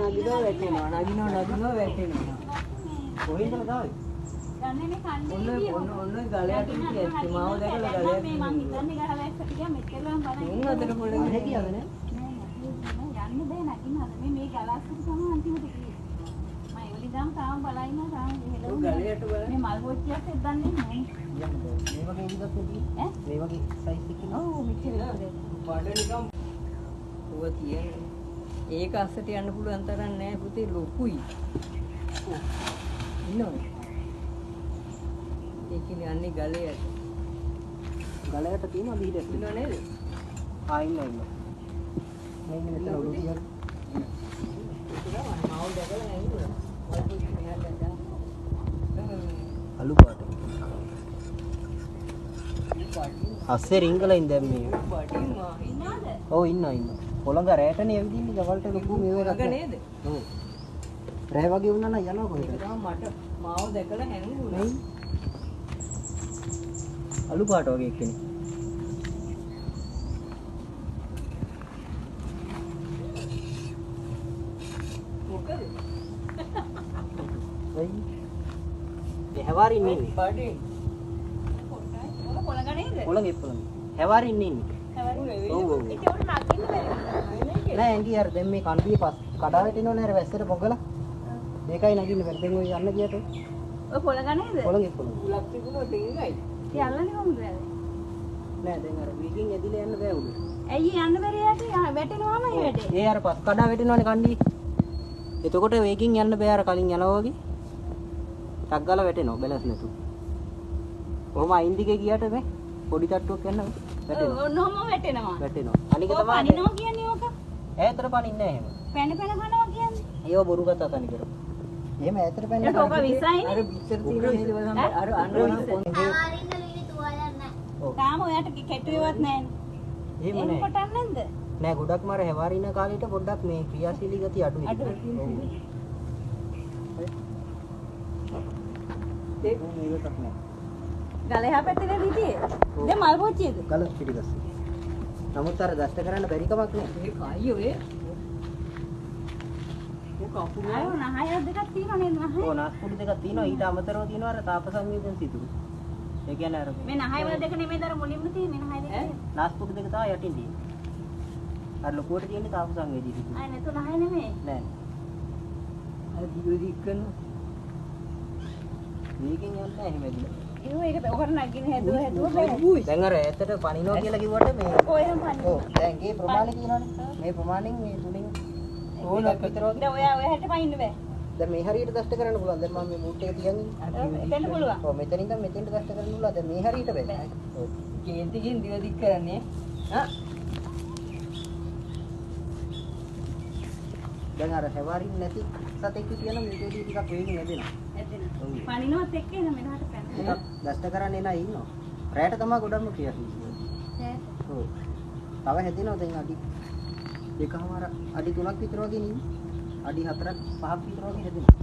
නගිනවා වැටෙනවා. කොහෙන්ද දාවේ? ගන්නේ මේ කන්නේ ඔන්න ගලයට කිව්වා මාව දැකලා ගලයට මේ මං හිතන්නේ ගහලා එක්ක ගියා මෙච්චරම බලන්න. උන් අතර පොළේ නැහැ කියලාද නේ? නෑ යන්න බෑ නකින්නද මේ ගලාස්සට තමයි අන්තිමට ගියේ. මම ඒවලි ගාම තාම බලයිනවා තාම ගලයට බලන්න. මේ මල් පොච්චියක් එද්දන්නේ නැහැ. මේ වගේ ඉදක් නෙදී. ඈ? මේ වගේ සයිස් එකක් නේ. ඔව් මෙච්චර විතරයි. බඩ නිකම් ඔය තියෙන්නේ. ඒක අස්සට යන්න පුළුවන් තරම් නෑ පුතේ ලොකුයි. ඉන්නවද? ඒකනේ යන්නේ ගලයට. ගලයට තියෙනවා බීඩක් ඉන්නව නේද? ඉන්නවා. මේ ඉන්නේ මෙතන උඩ තියන. මාව දැකලා ඇවිල්ලා. වල්පොච්චි මෙහාට අලු පාට. අස්සේ රින්ගලින් දැන් මේ. ඉන්නවද? ඔව් ඉන්නවා. පොළඟ රැටනේ ඇවිදින්නේ ගවල්ට ලොකු මේවයක් නේද? ඔව්. රැ වගේ වුණා නම් යනවා කොහෙද? ඒක තමයි මට මාව දැකලා හැංගුණා. අලු පාට වගේ එක්කනේ. මොකද? ඔයි. හැවාරින් ඉන්නේ. පාටේ. ඔය පොළඟ නේද? පොළඟ. හැවාරින් ඉන්නේ. ඔව් ඔව්. ඒක උඩ නගින්න බැරි. නෑ ඇඟි අර දැන් මේ කන්දිය පස් කඩා වැටෙනවනේ අර වැස්සට පොගලා. ඒකයි නගින්න බැරි. දැන් ඔය යන්න ගියට ඔය පොළඟ නේද? පොළඟ. උලක් තිබුණොත් ඒකයි. ඒ අල්ලන්නේ කොහොමද? නෑ දැන් අර වීකින් ඇදිලා යන්න බෑ උඩ. ඇයි යන්න බැරි යට වැටෙනවාම ඒ වැටේ. ඒ අර පස් කඩා වැටෙනවනේ කන්දිය. එතකොට වේගින් යන්න බෑ අර කලින් යනවා වගේ. ටක් ගාලා වැටෙනවා බැලන්ස් නැතුව. කොහොම අයින් දිගේ ගියට මේ පොඩි තට්ටුවක් යනවා වැටෙනවා. ඔන්නෝම වැටෙනවා. වැටෙනවා. අනික තමයි පනිනවා කියන්නේ ඕක. ඈතට පනින්නේ නැහැ එහෙම. පැන කනවා කියන්නේ. ඒව බොරු කතා තනි කර. එහෙම ඈතට පැනලා ඒක ඕක විසයිනේ. අර පිටර තියෙන නේද අර අන්න තාම ඔයාට කෙටුවේවත් නැහැනේ. එහෙම නෑ. කොටන්නේ නැන්ද? නෑ ගොඩක් මාර හැවාරින කාලේට පොඩ්ඩක් මේ ක්‍රියාශීලී ගතිය අඩුයි. ඒක මේකක් නෑ. ගලෙහා පැත්තේ හිටියේ. දැන් මල් පොච්චියද? ගල පිටිපස්සේ. නමුත් අර දෂ්ට කරන්න බැරි කමක් නෑ. ඒක අයියෝ ඒ. ඒක අපුරු අය නහය දෙකක් තියෙනවා නේද නහය? ඔව් නාස්පුඩි දෙකක් තියෙනවා ඊට අමතරව තියෙනවා අර තාප සංවේදන සිතුරු. ඒ කියන්නේ අර මේ නහය වල දෙක නෙමෙයි දර මුලින්ම තියෙන්නේ නහය දෙක. නාස්පුඩි දෙක තමයි යටින් තියෙන්නේ. අර ලොකුවට තියෙන්නේ තාප සංවේදී සිතුරු. ආ නේතු නහය නෙමෙයි. නෑ. අර දිග කරන මේකෙන් යන්න එහෙම ඇදිලා. ඒක ඔකට නගින්න හැදුවා බෑ. දැන් අර ඈතට පනිනවා කියලා කිව්වට මේ කොහෙන් පනිනවා? ඔව් දැන් ඒ ප්‍රමාණය කියනවනේ. මේ ප්‍රමාණයෙන් මේ තුලින් ඕනක් විතර වගේ. දැන් ඔයා හැට පනින්න බෑ. දැන් මේ හරියට දෂ්ට කරන්න පුළුවන්. දැන් මම මේ බූට් එක තියන් එතන පුළුවන්. ඔව් මෙතනින් ඉඳන් මෙතෙන්ට දෂ්ට කරන්න පුළුවන්. දැන් මේ හරියට බෑ. ඔව්. කේන්තිකින් දිව දික් කරන්නේ. ආ. දැන් අර හැවාරින් නැති සතෙක් කියන මේකේදී ටිකක් වේගෙන් ඇදෙනවා. ඇදෙනවා. පනිනවත් එක්ක එන මෙහාට පැන. දෂ්ට කරන්න එන අය ඉන්නවා. රැයට තමයි ගොඩක්ම ක්‍රියාශීලී. ඔව්. තව හැදෙනවා දැන් අඩි දෙකමාර අඩි 3ක් විතර වගේ නෙමෙයි. අඩි 4ක් 5ක් විතර වගේ හැදෙනවා.